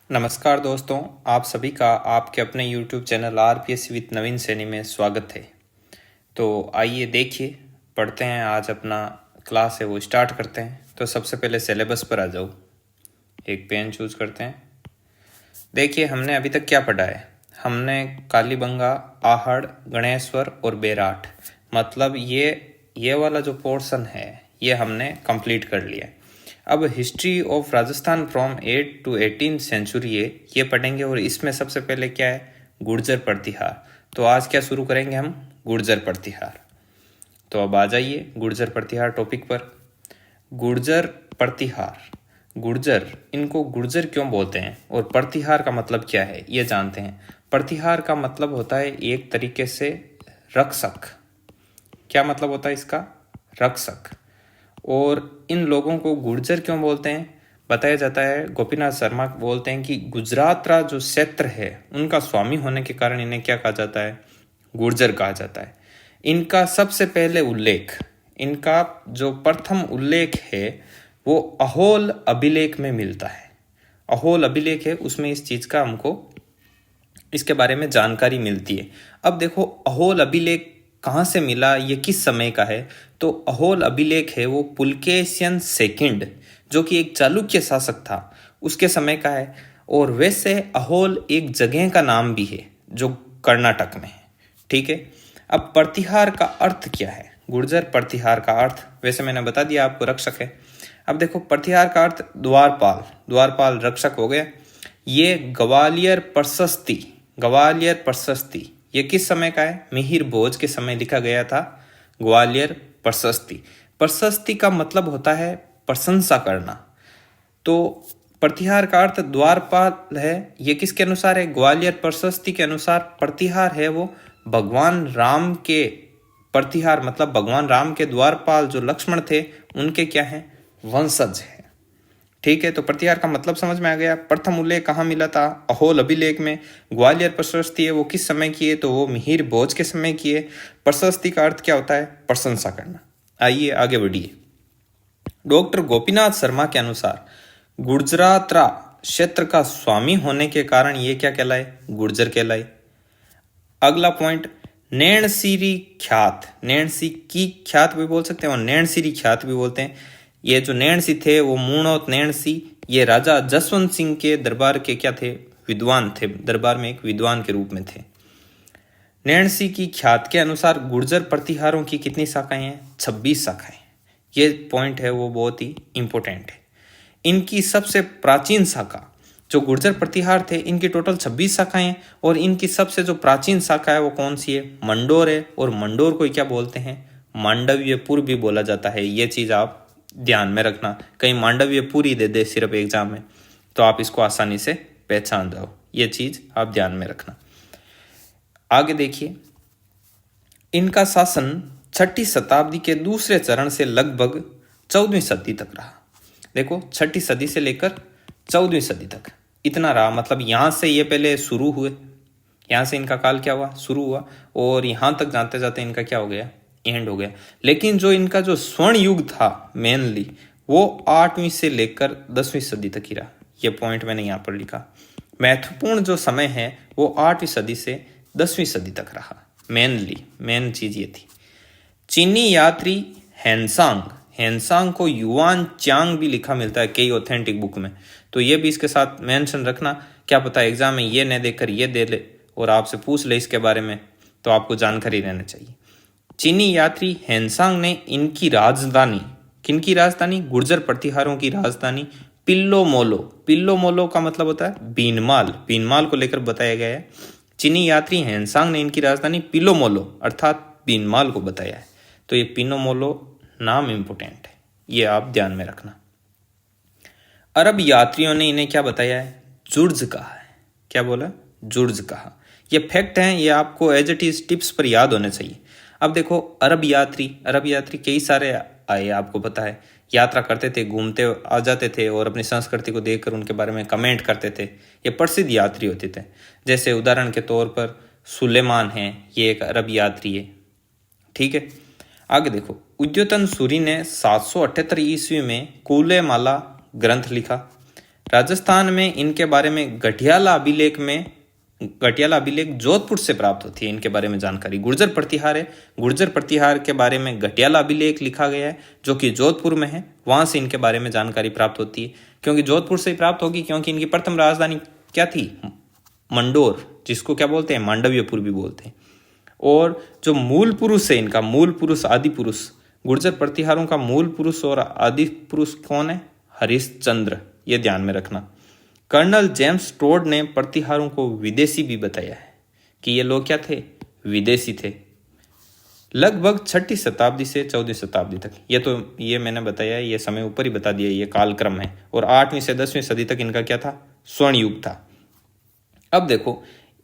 नमस्कार दोस्तों, आप सभी का आपके अपने YouTube चैनल आरपीएस विद नवीन सैनी में स्वागत है। तो आइए देखिए, पढ़ते हैं। आज अपना क्लास है वो स्टार्ट करते हैं। तो सबसे पहले सिलेबस पर आ जाओ, एक पेन चूज करते हैं। देखिए, हमने अभी तक क्या पढ़ा है। हमने कालीबंगा, आहड़, गणेश्वर और बेराट, मतलब ये वाला जो पोर्शन है ये हमने कंप्लीट कर लिया। अब history of Rajasthan from 8 to 18 century ये पढ़ेंगे। और इसमें सबसे पहले क्या है, गुर्जर प्रतिहार। तो आज क्या शुरू करेंगे हम, गुर्जर प्रतिहार। तो अब आ जाइए गुर्जर प्रतिहार टॉपिक पर। गुर्जर प्रतिहार, गुर्जर, इनको गुर्जर क्यों बोलते हैं और प्रतिहार का मतलब क्या है ये जानते हैं। प्रतिहार का मतलब होता है एक तरीके से रक्षक। क्या मतलब होता है इसका, रक्षक। और इन लोगों को गुर्जर क्यों बोलते हैं, बताया जाता है। गोपीनाथ शर्मा बोलते हैं कि गुजरातरा जो क्षेत्र है उनका स्वामी होने के कारण इन्हें क्या कहा जाता है, गुर्जर कहा जाता है। इनका सबसे पहले उल्लेख, इनका जो प्रथम उल्लेख है वो अहोल अभिलेख में मिलता है। अहोल अभिलेख है, उसमें इस चीज का हमको इसके बारे में जानकारी मिलती है। अब देखो, अहोल अभिलेख कहाँ से मिला, ये किस समय का है। तो अहोल अभिलेख है वो पुलकेशियन सेकंड, जो कि एक चालुक्य शासक था, उसके समय का है। और वैसे अहोल एक जगह का नाम भी है जो कर्नाटक में है। ठीक है। अब प्रतिहार का अर्थ क्या है, गुर्जर प्रतिहार का अर्थ वैसे मैंने बता दिया आपको, रक्षक है। अब देखो, प्रतिहार का अर्थ द्वारपाल, द्वारपाल रक्षक हो गया। ये ग्वालियर प्रशस्ति, ग्वालियर प्रशस्ति ये किस समय का है, मिहिर भोज के समय लिखा गया था ग्वालियर प्रशस्ति। प्रशस्ति का मतलब होता है प्रशंसा करना। तो प्रतिहार का अर्थ द्वारपाल है। ये किसके अनुसार है, ग्वालियर प्रशस्ति के अनुसार प्रतिहार है वो भगवान राम के प्रतिहार, मतलब भगवान राम के द्वारपाल जो लक्ष्मण थे उनके क्या है, वंशज है। ठीक है। तो प्रतिहार का मतलब समझ में आ गया। प्रथम उल्लेख कहाँ मिला था, अहोल अभिलेख में। ग्वालियर प्रशस्ति है वो किस समय की है, तो वो मिहिर भोज के समय की है। प्रशस्ति का अर्थ क्या होता है, प्रशंसा करना। आइए आगे बढ़िए। डॉक्टर गोपीनाथ शर्मा के अनुसार गुजरातरा क्षेत्र का स्वामी होने के कारण ये क्या कहलाए, गुर्जर कहलाए। अगला पॉइंट, नैणसीरी ख्यात, नैणसी की ख्यात भी बोल सकते हैं और नैणसीरी ख्यात भी बोलते हैं। ये जो नैणसी थे वो मूणौत नैणसी, ये राजा जसवंत सिंह के दरबार के क्या थे, विद्वान थे, दरबार में एक विद्वान के रूप में थे। नैणसी की ख्यात के अनुसार गुर्जर प्रतिहारों की कितनी शाखाएं हैं, 26 शाखाएं। ये पॉइंट है वो बहुत ही इंपॉर्टेंट है। इनकी सबसे प्राचीन शाखा जो गुर्जर प्रतिहार थे, इनकी टोटल 26 शाखाएं हैं। और इनकी सबसे जो प्राचीन शाखा है वो कौन सी है, मंडोर है। और मंडोर को क्या बोलते हैं, मांडव्यपुर भी बोला जाता है। ये चीज आप ध्यान में रखना, कहीं मांडव्यपुर ही दे दे सिर्फ एग्जाम में तो आप इसको आसानी से पहचान जाओ। ये चीज आप ध्यान में रखना। आगे देखिए, इनका शासन 6ठी शताब्दी के दूसरे चरण से लगभग 14वीं सदी तक रहा। देखो, 6ठी सदी से लेकर 14वीं सदी तक इतना रहा। मतलब यहां से ये पहले शुरू हुए, यहां से इनका काल क्या हुआ, शुरू हुआ, और यहां तक जाते जाते इनका क्या हो गया, एंड हो गया। लेकिन जो इनका जो स्वर्ण युग था मेनली, वो 8वीं से लेकर 10वीं सदी तक ही रहा। ये पॉइंट मैंने यहाँ पर लिखा। महत्वपूर्ण जो समय है वो 8वीं सदी से 10वीं सदी तक रहा। मेनली मेन चीज ये थी। चीनी यात्री हैंसांग, हैंसांग को युआन चांग भी लिखा मिलता है कई ऑथेंटिक बुक में, तो ये भी इसके साथ मेंशन रखना। क्या पता एग्जाम में ये न देकर ये दे ले और आपसे पूछ ले इसके बारे में, तो आपको जानकारी रहना चाहिए। चीनी यात्री हैंसांग ने इनकी राजधानी, किनकी राजधानी, गुर्जर प्रतिहारों की राजधानी पिल्लो मोलो, पिल्लो मोलो का मतलब होता है बीनमाल, बीनमाल को लेकर बताया गया है। चीनी यात्री हैंसांग ने इनकी राजधानी पिल्लो मोलो अर्थात बीनमाल को बताया है। तो ये पिनो मोलो नाम इंपोर्टेंट है, ये आप ध्यान में रखना। अरब यात्रियों ने इन्हें क्या बताया है, जुर्ज कहा है। क्या बोला, जुर्ज कहा। ये फैक्ट हैं, ये आपको एज इट इज टिप्स पर याद होने चाहिए। अब देखो, अरब यात्री कई सारे आए, आपको पता है, यात्रा करते थे, घूमते आ जाते थे और अपनी संस्कृति को देखकर उनके बारे में कमेंट करते थे। ये प्रसिद्ध यात्री होते थे। जैसे उदाहरण के तौर पर सुलेमान है, ये एक अरब यात्री है। ठीक है। आगे देखो, उद्योतन सूरी ने 778 ईस्वी में कूले माला ग्रंथ लिखा। राजस्थान में इनके बारे में गठियाला अभिलेख जोधपुर से प्राप्त होती है। इनके बारे में जानकारी गुर्जर प्रतिहार है, गुर्जर प्रतिहार के बारे में गठियाला अभिलेख लिखा गया है जो कि जोधपुर में है। वहां से इनके बारे में जानकारी प्राप्त होती है, क्योंकि जोधपुर से ही प्राप्त होगी, क्योंकि इनकी प्रथम राजधानी क्या थी? मंडोर, जिसको क्या बोलते हैं? मांडव्यपुर भी बोलते हैं। और जो मूल पुरुष है इनका, मूल पुरुष आदि पुरुष, गुर्जर प्रतिहारों का मूल पुरुष और आदि पुरुष कौन है? हरिश्चंद्र। ये ध्यान में रखना। कर्नल जेम्स टोड ने प्रतिहारों को विदेशी भी बताया है कि ये लोग क्या थे? विदेशी थे। लगभग 6वीं शताब्दी से 14वीं शताब्दी तक, ये मैंने बताया है, ये समय ऊपर ही बता दिया, ये कालक्रम है। और 8वीं से 10वीं सदी तक इनका क्या था? स्वर्ण युग था। अब देखो,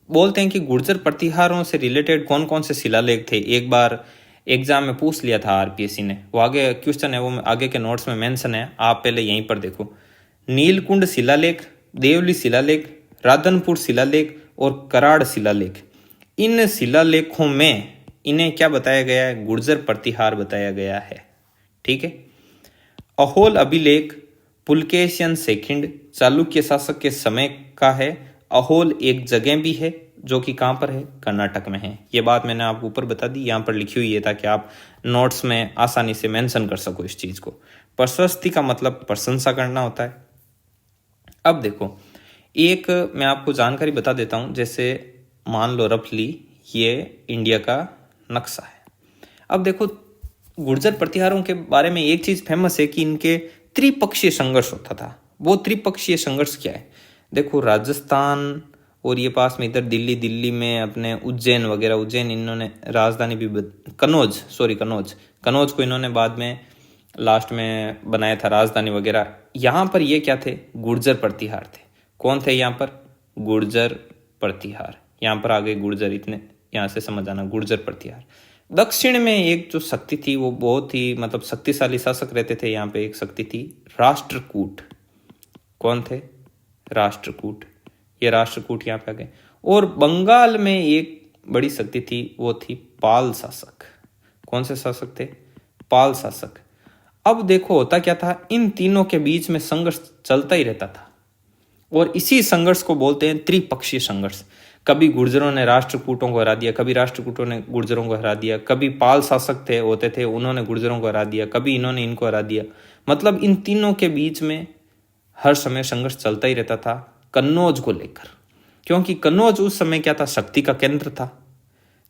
बोलते हैं कि गुर्जर प्रतिहारों से रिलेटेड कौन कौन से शिलालेख थे। एक बार एग्जाम में पूछ लिया था आरपीएससी ने, वो आगे क्वेश्चन है, वो आगे के नोट्स में मेंशन है, आप पहले यहीं पर देखो। नीलकुंड शिलालेख, देवली शिलालेख, राधनपुर शिलालेख और कराड़ शिलालेख, इन शिलालेखों में इन्हें क्या बताया गया है? गुर्जर प्रतिहार बताया गया है। ठीक है। अहोल अभिलेख पुलकेशियन सेकंड चालुक्य शासक के समय का है। अहोल एक जगह भी है जो कि कहाँ पर है? कर्नाटक में है। ये बात मैंने आपको ऊपर बता दी, यहाँ पर लिखी हुई है ताकि आप नोट्स में आसानी से मेंशन कर सको इस चीज को। प्रशस्ति का मतलब प्रशंसा करना होता है। अब देखो, एक मैं आपको जानकारी बता देता हूं, जैसे मान लो रफली ये इंडिया का नक्शा है। अब देखो, गुर्जर प्रतिहारों के बारे में एक चीज फेमस है कि इनके त्रिपक्षीय संघर्ष होता था। वो त्रिपक्षीय संघर्ष क्या है? देखो, राजस्थान और ये पास में इधर दिल्ली में अपने उज्जैन वगैरह, उज्जैन इन्होंने राजधानी भी कनौज को इन्होंने बाद में लास्ट में बनाया था राजधानी वगैरह। यहाँ पर ये क्या थे? गुर्जर प्रतिहार थे। कौन थे यहाँ पर? गुर्जर प्रतिहार। यहाँ पर आ गए गुर्जर, इतने यहाँ से समझ आना, गुर्जर प्रतिहार। दक्षिण में एक जो शक्ति थी, वो बहुत ही मतलब शक्तिशाली शासक रहते थे। यहाँ पे एक शक्ति थी राष्ट्रकूट। कौन थे? राष्ट्रकूट। ये राष्ट्रकूट यहाँ पे आ गए। और बंगाल में एक बड़ी शक्ति थी, वो थी पाल शासक। कौन से शासक थे? पाल शासक। अब देखो, होता क्या था, इन तीनों के बीच में संघर्ष चलता ही रहता था, और इसी संघर्ष को बोलते हैं त्रिपक्षीय संघर्ष। कभी गुर्जरों ने राष्ट्रकूटों को हरा दिया, कभी राष्ट्रकूटों ने गुर्जरों को हरा दिया, कभी पाल शासक होते थे उन्होंने गुर्जरों को हरा दिया, कभी इन्होंने इनको हरा दिया। मतलब इन तीनों के बीच में हर समय संघर्ष चलता ही रहता था कन्नौज को लेकर, क्योंकि कन्नौज उस समय क्या था? शक्ति का केंद्र था।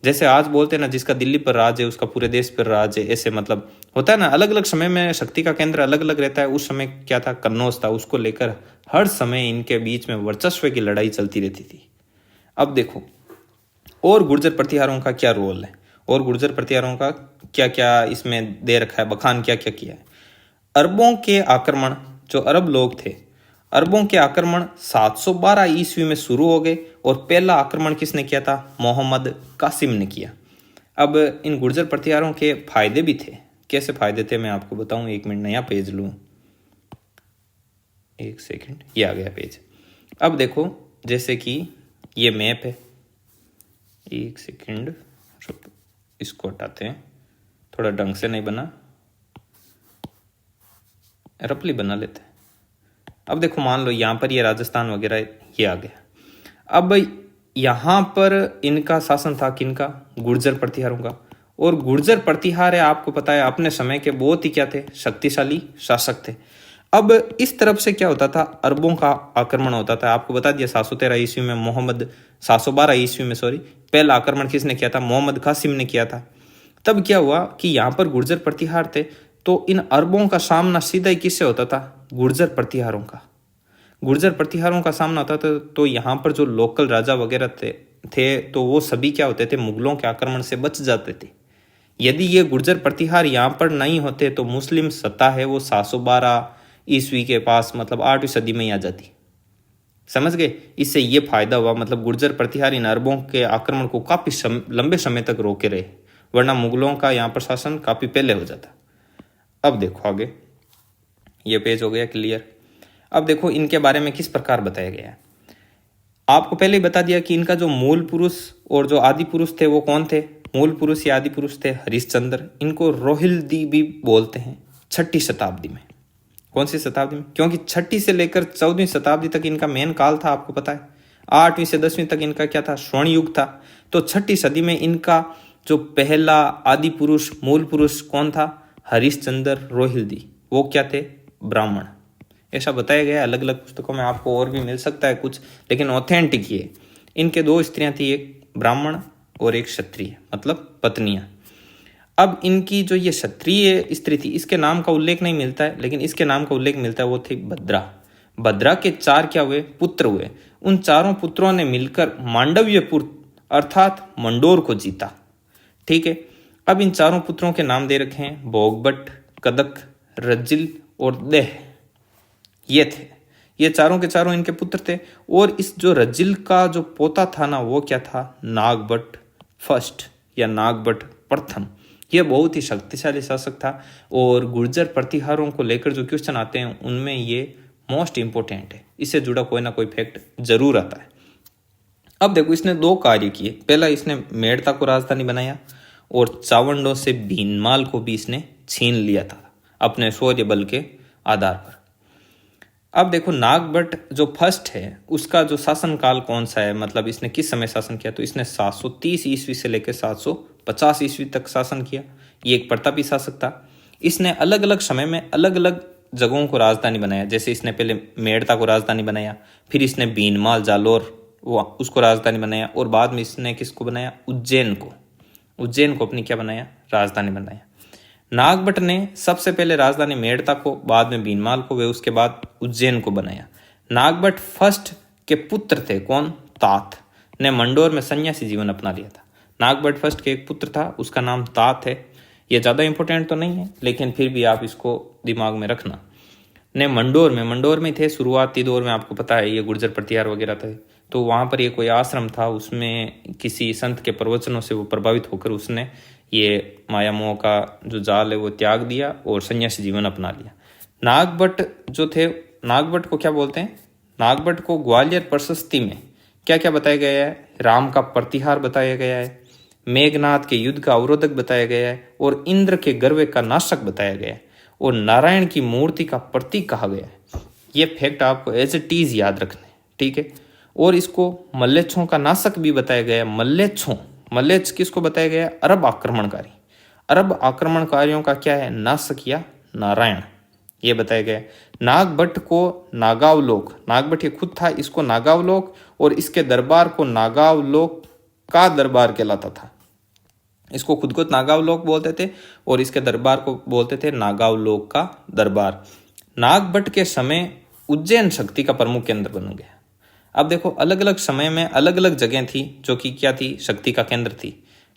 जैसे आज बोलते हैं ना, जिसका दिल्ली पर राज है उसका पूरे देश पर राज है, ऐसे मतलब होता है ना, अलग अलग समय में शक्ति का केंद्र अलग अलग रहता है। उस समय क्या था? कन्नौज था। उसको लेकर हर समय इनके बीच में वर्चस्व की लड़ाई चलती रहती थी। अब देखो, और गुर्जर प्रतिहारों का क्या रोल है, और गुर्जर प्रतिहारों का क्या क्या इसमें दे रखा है, बखान क्या क्या किया है। अरबों के आक्रमण, जो अरब लोग थे, अरबों के आक्रमण 712 ईस्वी में शुरू हो गए, और पहला आक्रमण किसने किया था? मोहम्मद कासिम ने किया। अब इन गुर्जर प्रतिहारों के फायदे भी थे। कैसे फायदे थे मैं आपको बताऊं। एक मिनट, नया पेज लूं, एक सेकंड, ये आ गया पेज। अब देखो, जैसे कि ये मैप है, एक सेकंड, इसको हटाते हैं, थोड़ा ढंग से नहीं बना, रफली बना लेते हैं। अब देखो, मान लो यहाँ पर ये राजस्थान वगैरह ये आ गया। अब यहाँ पर इनका शासन था किनका? गुर्जर प्रतिहारों का। और गुर्जर प्रतिहार है, आपको पता है, अपने समय के बहुत ही क्या थे? शक्तिशाली शासक थे। अब इस तरफ से क्या होता था? अरबों का आक्रमण होता था। आपको बता दिया 713 ईस्वी में 712 ईस्वी में पहला आक्रमण किसने किया था? मोहम्मद कासिम ने किया था। तब क्या हुआ कि यहाँ पर गुर्जर प्रतिहार थे, तो इन अरबों का सामना सीधा ही किससे होता था? गुर्जर प्रतिहारों का। गुर्जर प्रतिहारों का सामना होता था, तो यहाँ पर जो लोकल राजा वगैरह थे तो वो सभी क्या होते थे? मुगलों के आक्रमण से बच जाते थे। यदि ये गुर्जर प्रतिहार यहाँ पर नहीं होते तो मुस्लिम सत्ता है वो 712 ईस्वी के पास, मतलब 8वीं सदी में ही आ जाती। समझ गए? इससे ये फायदा हुआ, मतलब गुर्जर प्रतिहार इन अरबों के आक्रमण को काफी लंबे समय तक रोके रहे, वरना मुगलों का यहाँ पर शासन काफी पहले हो जाता। अब देखो आगे, ये पेज हो गया क्लियर। अब देखो, इनके बारे में किस प्रकार बताया गया है। आपको पहले ही बता दिया कि इनका जो मूल पुरुष और जो आदि पुरुष थे वो कौन थे? मूल पुरुष या आदि पुरुष थे हरिश्चंद्र। इनको रोहिल्दी भी बोलते हैं, 6वीं शताब्दी में। कौन सी शताब्दी में? क्योंकि 6वीं से लेकर 14वीं शताब्दी तक इनका मेन काल था, आपको पता है। 8वीं से 10वीं तक इनका क्या था? स्वर्ण युग था। तो 6वीं सदी में इनका जो पहला आदि पुरुष, मूल पुरुष कौन था? हरिश्चंद्र रोहिल्दी। वो क्या थे? ब्राह्मण। ऐसा बताया गया अलग अलग पुस्तकों में, आपको और भी मिल सकता है कुछ, लेकिन ऑथेंटिक ये। इनके 2 स्त्रियां थी, एक ब्राह्मण और एक क्षत्रिय, मतलब पत्नियां। अब इनकी जो ये क्षत्रिय स्त्री थी, इसके नाम का उल्लेख नहीं मिलता है, लेकिन इसके नाम का उल्लेख मिलता है, वो थी भद्रा। भद्रा के 4 क्या हुए? पुत्र हुए। उन चारों पुत्रों ने मिलकर मांडव्यपुर अर्थात मंडोर को जीता। ठीक है। अब इन चारों पुत्रों के नाम दे रखे हैं भोगभट, कदक, रज्जिल और देह। ये थे, ये चारों के चारों इनके पुत्र थे। और इस जो रज्जिल का जो पोता था ना, वो क्या था? नागभट फर्स्ट या नागभट प्रथम। ये बहुत ही शक्तिशाली शासक था। और गुर्जर प्रतिहारों को लेकर जो क्वेश्चन आते हैं उनमें ये मोस्ट इंपोर्टेंट है, इससे जुड़ा कोई ना कोई फैक्ट जरूर आता है। अब देखो, इसने 2 कार्य किए। पहला, इसने मेड़ता को राजधानी बनाया और चावंडों से भीनमाल को भी इसने छीन लिया था अपने शौर्य बल के आधार पर। अब देखो, नागभट जो फर्स्ट है उसका जो शासन काल कौन सा है, मतलब इसने किस समय शासन किया? तो इसने 730 ईस्वी से लेकर 750 ईस्वी तक शासन किया। ये एक प्रतापी शासक था। इसने अलग अलग समय में अलग अलग जगहों को राजधानी बनाया। जैसे इसने पहले मेड़ता को राजधानी बनाया, फिर इसने भीनमाल, जालोर वो उसको राजधानी बनाया, और बाद में इसने किसको बनाया? उज्जैन को। उज्जैन को अपनी क्या बनाया? राजधानी बनाया। नागभट ने सबसे पहले राजधानी मेड़ता को, बाद में भीनमाल को, वे उसके बाद उज्जैन को बनाया। नागभट फर्स्ट के पुत्र थे कौन? तात ने मंडोर में सन्यासी जीवन अपना लिया था। नागभट फर्स्ट के एक पुत्र था, उसका नाम तात है। ये ज़्यादा इंपॉर्टेंट तो नहीं है, लेकिन फिर भी आप इसको दिमाग में रखना। ने मंडोर में थे शुरुआती दौर में, आपको पता है ये गुर्जर प्रतिहार वगैरह थे। तो वहाँ पर ये कोई आश्रम था, उसमें किसी संत के प्रवचनों से वो प्रभावित होकर उसने ये माया मोह का जो जाल है वो त्याग दिया और सन्यासी जीवन अपना लिया। नागभट जो थे, नागभट को क्या बोलते हैं? नागभट को ग्वालियर प्रशस्ति में क्या क्या बताया गया है? राम का प्रतिहार बताया गया है, मेघनाथ के युद्ध का अवरोधक बताया गया है, और इंद्र के गर्व का नाशक बताया गया है, और नारायण की मूर्ति का प्रतीक कहा गया है। ये फैक्ट आपको एज इट इज याद रखने, ठीक है। और इसको मल्लेच्छों का नाशक भी बताया गया है। मल्लेच्छ किसको बताया गया? अरब आक्रमणकारी। अरब आक्रमणकारियों का क्या है? नाशक या नारायण, ये बताया गया। नागभट को नागावलोक, नागभट ये खुद था, इसको नागावलोक, और इसके दरबार को नागावलोक का दरबार कहलाता था। इसको खुद को नागावलोक बोलते थे और इसके दरबार को बोलते थे नागावलोक का दरबार। नागभट के समय उज्जैन शक्ति का प्रमुख केंद्र बन गया। अब देखो, अलग अलग समय में अलग अलग जगह थी जो कि क्या थी? शक्ति का केंद्र थी।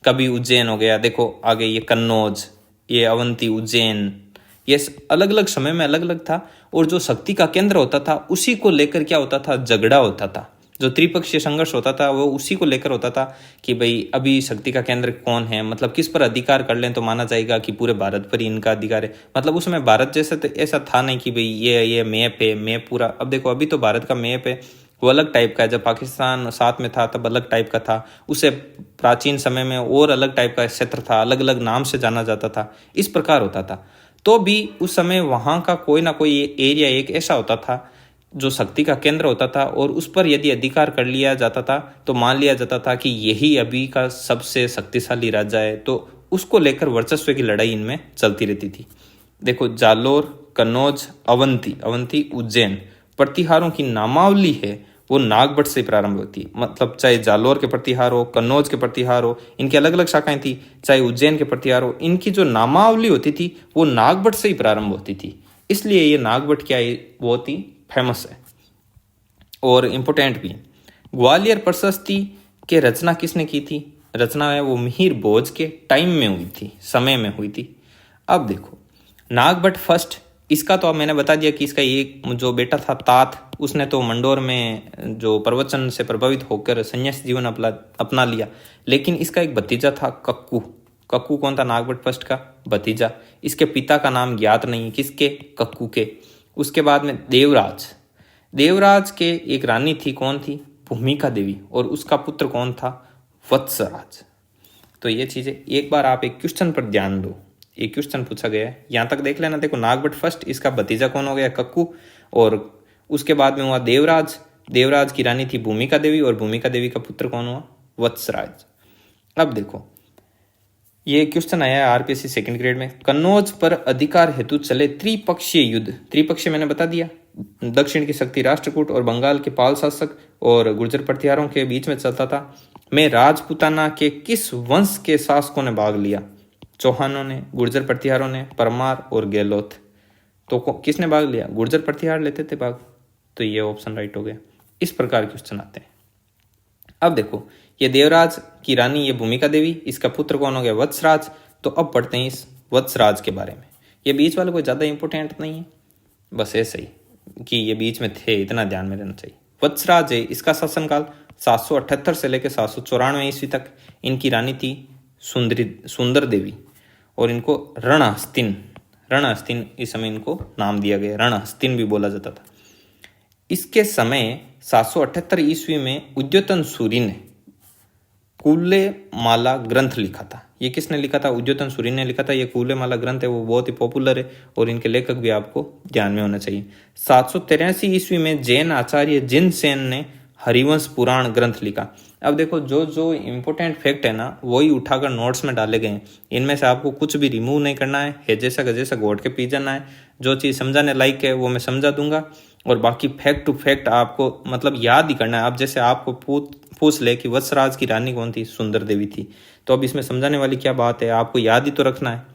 कभी उज्जैन हो गया, देखो आगे ये कन्नौज, ये अवंती, उज्जैन, ये अलग अलग समय में अलग अलग था। और जो शक्ति का केंद्र होता था उसी को लेकर क्या होता था? झगड़ा होता था। जो त्रिपक्षीय संघर्ष होता था वो उसी को लेकर होता था कि भाई अभी शक्ति का केंद्र कौन है, मतलब किस पर अधिकार कर लें तो माना जाएगा कि पूरे भारत पर ही इनका अधिकार है। मतलब उस समय भारत जैसा तो ऐसा था नहीं कि भाई ये मैप है, मैप पूरा। अब देखो, अभी तो भारत का मैप है वो अलग टाइप का है, जब पाकिस्तान साथ में था तब अलग टाइप का था। उससे प्राचीन समय में और अलग टाइप का क्षेत्र था, अलग अलग नाम से जाना जाता था, इस प्रकार होता था। तो भी उस समय वहाँ का कोई ना कोई एरिया एक ऐसा होता था जो शक्ति का केंद्र होता था, और उस पर यदि अधिकार कर लिया जाता था तो मान लिया जाता था कि यही अभी का सबसे शक्तिशाली राजा है। तो उसको लेकर वर्चस्व की लड़ाई इनमें चलती रहती थी। देखो, जालोर, कन्नौज, अवंती, उज्जैन प्रतिहारों की नामावली है वो नागभट से प्रारंभ होती है। मतलब चाहे जालोर के प्रतिहार हो, कन्नौज के प्रतिहार हो, इनकी अलग अलग शाखाएं थी, चाहे उज्जैन के प्रतिहार हो, इनकी जो नामावली होती थी वो नागभट से ही प्रारंभ होती थी। इसलिए ये नागभट क्या है? बहुत ही फेमस है और इम्पोर्टेंट भी। ग्वालियर प्रशस्ति के रचना किसने की थी? रचना है वो मिहिर भोज के टाइम में हुई थी, समय में हुई थी। अब देखो, नागभट फर्स्ट, इसका तो अब मैंने बता दिया कि इसका एक जो बेटा था तात, उसने तो मंडोर में जो प्रवचन से प्रभावित होकर संन्यास जीवन अपना लिया। लेकिन इसका एक भतीजा था कक्कू। कक्कू कौन था? नागभट फर्स्ट का भतीजा। इसके पिता का नाम ज्ञात नहीं, किसके? कक्कू के। उसके बाद में देवराज के एक रानी थी, कौन थी? भूमिका देवी, और उसका पुत्र कौन था? वत्सराज। तो ये चीजें एक बार आप एक क्वेश्चन पर ध्यान दो, ये क्वेश्चन पूछा गया है, यहाँ तक देख लेना। देखो नागभट्ट फर्स्ट, इसका भतीजा कौन हो गया, कक्कू, और उसके बाद में हुआ देवराज। देवराज की रानी थी भूमिका देवी, और भूमिका देवी का पुत्र कौन हुआ, वत्सराज। अब देखो ये क्वेश्चन आया है आरपीएससी सेकंड ग्रेड में। कन्नौज पर अधिकार हेतु चले त्रिपक्षीय युद्ध, त्रिपक्षीय मैंने बता दिया, दक्षिण की शक्ति राष्ट्रकूट और बंगाल के पाल शासक और गुर्जर प्रतिहारों के बीच में चलता था, में राजपूताना के किस वंश के शासकों ने भाग लिया, चौहानों ने, गुर्जर प्रतिहारों ने, परमार और गहलोत। तो किसने भाग लिया, गुर्जर प्रतिहार लेते थे भाग, तो ये ऑप्शन राइट हो गया। इस प्रकार क्वेश्चन आते हैं। अब देखो ये देवराज की रानी ये भूमिका देवी, इसका पुत्र कौन हो गया, वत्सराज। तो अब पढ़ते हैं इस वत्सराज के बारे में। ये बीच वाले कोई ज्यादा इंपॉर्टेंट नहीं है, बस ऐसे ही कि ये बीच में थे, इतना ध्यान में रहना चाहिए। वत्सराज है, इसका शासनकाल 778 से लेकर 794 ईस्वी तक। इनकी रानी थी सुंदर देवी, और इनको रणहस्तिन इस समय इनको नाम दिया गया, रणहस्तिन भी बोला जाता था। इसके समय 778 ईस्वी में उद्योतन सूरी ने कूले माला ग्रंथ लिखा था। ये किसने लिखा था, उद्योतन सूरी ने लिखा था। ये कूले माला ग्रंथ है वो बहुत ही पॉपुलर है, और इनके लेखक भी आपको ध्यान में होना चाहिए। 783 ईस्वी में जैन आचार्य जिनसेन ने हरिवंश पुराण ग्रंथ लिखा। अब देखो जो जो इम्पोर्टेंट फैक्ट है ना वही उठाकर नोट्स में डाले गए हैं, इनमें से आपको कुछ भी रिमूव नहीं करना है जैसा का जैसा घोट के पी जाना है। जो चीज़ समझाने लायक है वो मैं समझा दूंगा, और बाकी फैक्ट टू फैक्ट आपको मतलब याद ही करना है। अब जैसे आपको पूछ ले कि वत्सराज की रानी कौन थी, सुंदर देवी थी, तो अब इसमें समझाने वाली क्या बात है, आपको याद ही तो रखना है।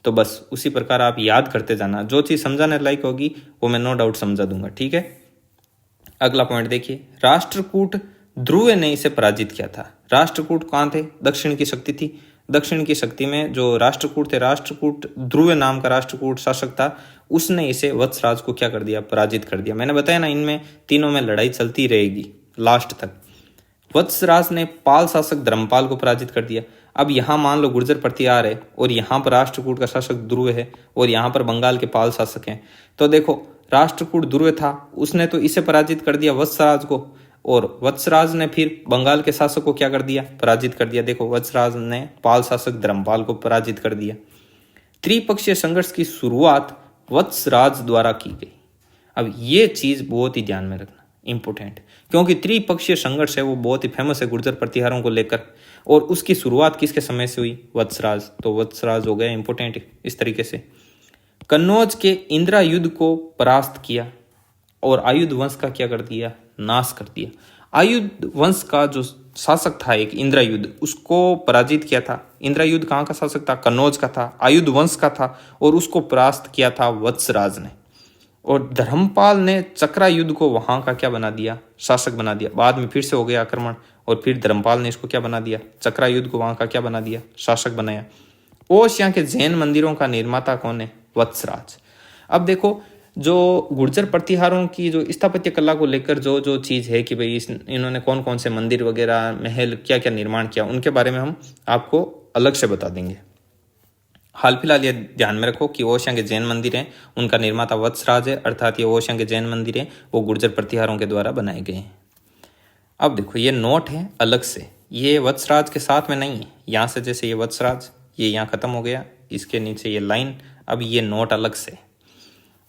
तो बस उसी प्रकार आप याद करते जाना, जो चीज़ समझाने लायक होगी वो मैं नो डाउट समझा दूंगा, ठीक है। अगला पॉइंट देखिए, राष्ट्रकूट ध्रुव ने इसे पराजित किया था। राष्ट्रकूट कहाँ थे, दक्षिण की शक्ति थी। दक्षिण की शक्ति में जो राष्ट्रकूट थे, राष्ट्रकूट ध्रुव नाम का राष्ट्रकूट शासक था, उसने इसे वत्सराज को क्या कर दिया, पराजित कर दिया। मैंने बताया ना इनमें तीनों में लड़ाई चलती रहेगी लास्ट तक। वत्सराज ने पाल शासक धर्मपाल को पराजित कर दिया। अब यहाँ मान लो गुर्जर प्रतिहार है, और यहाँ पर राष्ट्रकूट का शासक ध्रुव है, और यहाँ पर बंगाल के पाल शासक हैं। तो देखो राष्ट्रकूट ध्रुव था, उसने तो इसे पराजित कर दिया वत्सराज को, और वत्सराज ने फिर बंगाल के शासक को क्या कर दिया, पराजित कर दिया। देखो वत्सराज ने पाल शासक धर्मपाल को पराजित कर दिया। त्रिपक्षीय संघर्ष की शुरुआत वत्सराज द्वारा की गई। अब ये चीज बहुत ही ध्यान में रखना, इंपोर्टेंट, क्योंकि त्रिपक्षीय संघर्ष है वो बहुत ही फेमस है गुर्जर प्रतिहारों को लेकर, और उसकी शुरुआत किसके समय से हुई, वत्सराज। तो वत्सराज हो गया इंपोर्टेंट इस तरीके से। कन्नौज के इंदिरा युद्ध को परास्त किया, और आयुध वंश का क्या कर दिया, नाश कर दिया। आयुध वंश का जो शासक था एक इंदिरा युद्ध, उसको पराजित किया था। इंदिरा युद्ध कहाँ का शासक था, कन्नौज का था, आयुध वंश का था, और उसको परास्त किया था वत्सराज ने। और धर्मपाल ने चक्रा युद्ध को वहां का क्या बना दिया, शासक बना दिया। बाद में फिर से हो गया आक्रमण, और फिर धर्मपाल ने इसको क्या बना दिया, चक्रा युद्ध को वहां का क्या बना दिया, शासक बनाया। ओसियां के जैन मंदिरों का निर्माता कौन है, वत्सराज। अब देखो जो गुर्जर प्रतिहारों की जो स्थापत्य कला को लेकर जो जो चीज़ है कि भाई इन्होंने कौन कौन से मंदिर वगैरह महल क्या क्या निर्माण किया, उनके बारे में हम आपको अलग से बता देंगे। हाल फिलहाल ये ध्यान में रखो कि ओसियां के जैन मंदिर हैं, उनका निर्माता वत्सराज है, अर्थात ये ओसियां के जैन मंदिर हैं वो गुर्जर प्रतिहारों के द्वारा बनाए गए हैं। अब देखो ये नोट है अलग से, ये वत्सराज के साथ में नहीं है। यहाँ से जैसे ये वत्सराज ये यहाँ खत्म हो गया, इसके नीचे ये लाइन, अब ये नोट अलग से।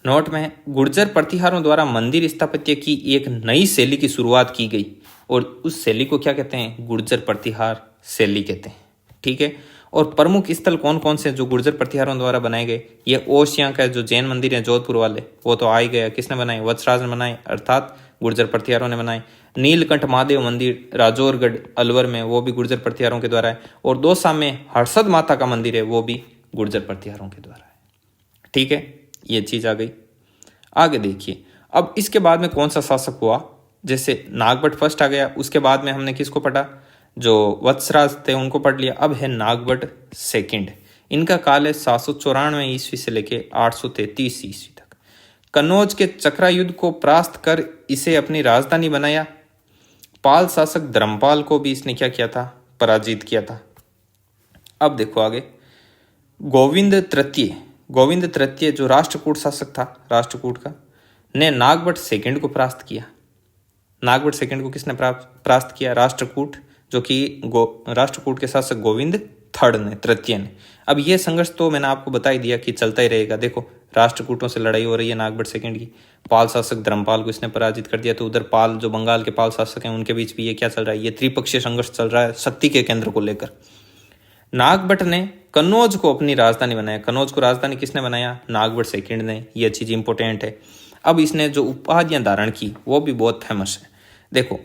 नोट में गुर्जर प्रतिहारों द्वारा मंदिर स्थापत्य की एक नई शैली की शुरुआत की गई, और उस शैली को क्या कहते हैं, गुर्जर प्रतिहार शैली कहते हैं, ठीक है। और प्रमुख स्थल कौन कौन से जो गुर्जर प्रतिहारों द्वारा बनाए गए, ये ओसियां का जो जैन मंदिर है जोधपुर वाले, वो तो आ ही गया, किसने बनाए, वत्सराज ने बनाए, अर्थात गुर्जर प्रतिहारों ने बनाए। नीलकंठ महादेव मंदिर राजौरगढ़ अलवर में, वो भी गुर्जर प्रतिहारों के द्वारा है। और दौसा में हर्षद माता का मंदिर है, वो भी गुर्जर प्रतिहारों के द्वारा है, ठीक है। ये चीज आ गई। आगे देखिए, अब इसके बाद में कौन सा शासक हुआ, जैसे नागभट्ट फर्स्ट आ गया, उसके बाद में हमने किसको पढ़ा, जो वत्सराज थे उनको पढ़ लिया। अब है नागभट्ट सेकंड, इनका काल है 794 ईस्वी से लेके 833 ईस्वी तक। कन्नौज के चक्रा युद्ध को परास्त कर इसे अपनी राजधानी बनाया। पाल शासक धर्मपाल को भी इसने क्या किया था, पराजित किया था। अब देखो आगे, गोविंद तृतीय जो राष्ट्रकूट शासक था, राष्ट्रकूट का, ने नागभट्ट सेकंड को परास्त किया। नागभट्ट सेकंड को किसने परास्त किया, राष्ट्रकूट, जो कि राष्ट्रकूट के शासक गोविंद थर्ड ने, तृतीय ने। अब ये संघर्ष तो मैंने आपको बता ही दिया कि चलता ही रहेगा। देखो राष्ट्रकूटों से लड़ाई हो रही है नागभट्ट सेकंड की, पाल शासक धर्मपाल को इसने पराजित कर दिया, तो उधर पाल जो बंगाल के पाल शासक हैं उनके बीच भी ये क्या चल रहा है, ये त्रिपक्षीय संघर्ष चल रहा है शक्ति के केंद्र को लेकर। नागभट्ट ने कन्नौज को अपनी राजधानी बनाया। कन्नौज को राजधानी किसने बनाया, नागभट्ट सेकंड ने। ये चीज इंपॉर्टेंट है। अब इसने जो उपाधियां धारण की वो भी बहुत फेमस है। देखो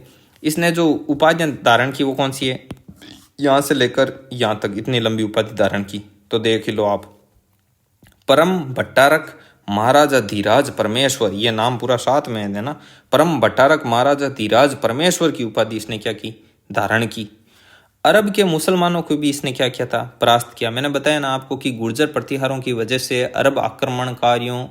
इसने जो उपाधियां धारण की वो कौन सी है, यहां से लेकर यहां तक इतनी लंबी उपाधि धारण की, तो देख ही लो आप। परम भट्टारक महाराजा धीराज परमेश्वर, ये नाम पूरा साथ में है ना। परम भट्टारक महाराजा धीराज परमेश्वर की उपाधि इसने क्या की, धारण की। अरब के मुसलमानों को भी इसने क्या किया था, परास्त किया। मैंने बताया ना आपको कि गुर्जर प्रतिहारों की वजह से अरब आक्रमणकारियों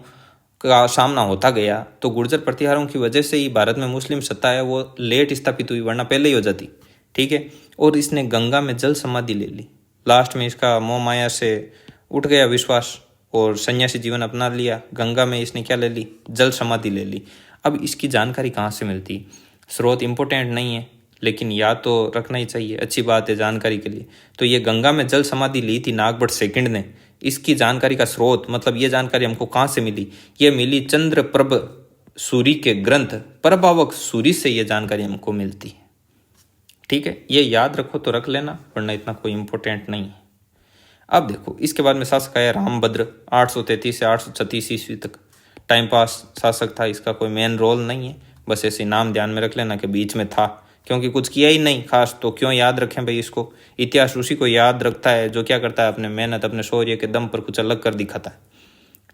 का सामना होता गया, तो गुर्जर प्रतिहारों की वजह से ही भारत में मुस्लिम सत्ता है वो लेट स्थापित हुई, वरना पहले ही हो जाती। ठीक है। और इसने गंगा में जल समाधि ले ली। लास्ट में इसका मोह माया से उठ गया विश्वास और सन्यासी जीवन अपना लिया। गंगा में इसने क्या ले ली, जल समाधि ले ली। अब इसकी जानकारी कहाँ से मिलती, स्रोत इंपॉर्टेंट नहीं है लेकिन याद तो रखना ही चाहिए, अच्छी बात है जानकारी के लिए। तो ये गंगा में जल समाधि ली थी नागभट्ट सेकंड ने। इसकी जानकारी का स्रोत मतलब ये जानकारी हमको कहाँ से मिली, ये मिली चंद्रप्रभ सूरी के ग्रंथ प्रभावक सूरी से ये जानकारी हमको मिलती है। ठीक है, ये याद रखो तो रख लेना, वरना इतना कोई इंपॉर्टेंट नहीं है। अब देखो इसके बाद में शासक आया रामभद्र, 833 से 836 ईस्वी तक। टाइम पास शासक था, इसका कोई मेन रोल नहीं है, बस ऐसे नाम ध्यान में रख लेना कि बीच में था, क्योंकि कुछ किया ही नहीं खास, तो क्यों याद रखें भाई इसको। इतिहास उसी को याद रखता है जो क्या करता है, अपने मेहनत अपने शौर्य के दम पर कुछ अलग कर दिखाता है।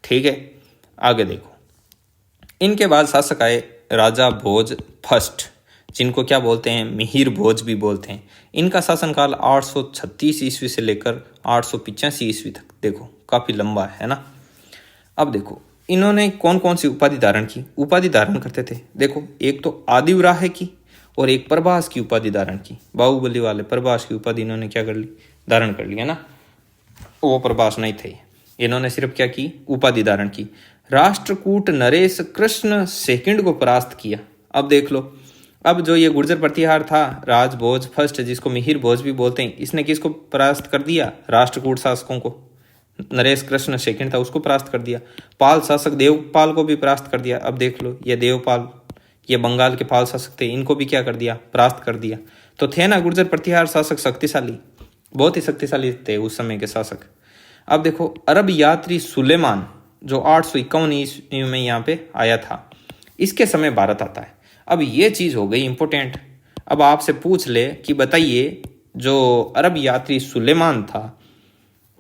ठीक है, आगे देखो। इनके बाद शासक आए राजा भोज फर्स्ट, जिनको क्या बोलते हैं, मिहिर भोज भी बोलते हैं। इनका शासनकाल 836 ईस्वी से लेकर 885 ईस्वी तक। देखो काफी लंबा है ना। अब देखो इन्होंने कौन कौन सी उपाधि धारण की, उपाधि धारण करते थे। देखो एक तो आदिवराह की और एक प्रभास की उपाधि धारण की। बाहुबली वाले प्रभास की उपाधि इन्होंने क्या कर ली, धारण कर ली है ना। वो प्रभास नहीं थे, इन्होंने सिर्फ क्या की, उपाधि धारण की। राष्ट्रकूट नरेश कृष्ण सेकंड को परास्त किया। अब देख लो, अब जो ये गुर्जर प्रतिहार था राजभोज फर्स्ट, जिसको मिहिर भोज भी बोलते हैं, इसने किसको परास्त कर दिया, राष्ट्रकूट शासकों को। नरेश कृष्ण सेकंड था उसको परास्त कर दिया। पाल शासक देवपाल को भी परास्त कर दिया। अब देख लो ये देवपाल, ये बंगाल के पाल शासक थे, इनको भी क्या कर दिया, परास्त कर दिया। तो थे ना गुर्जर प्रतिहार शासक शक्तिशाली, बहुत ही शक्तिशाली थे उस समय के शासक। अब देखो अरब यात्री सुलेमान जो 851 ईस्वी में यहाँ पे आया था, इसके समय भारत आता है। अब ये चीज हो गई इंपॉर्टेंट। अब आपसे पूछ ले कि बताइए जो अरब यात्री सुलेमान था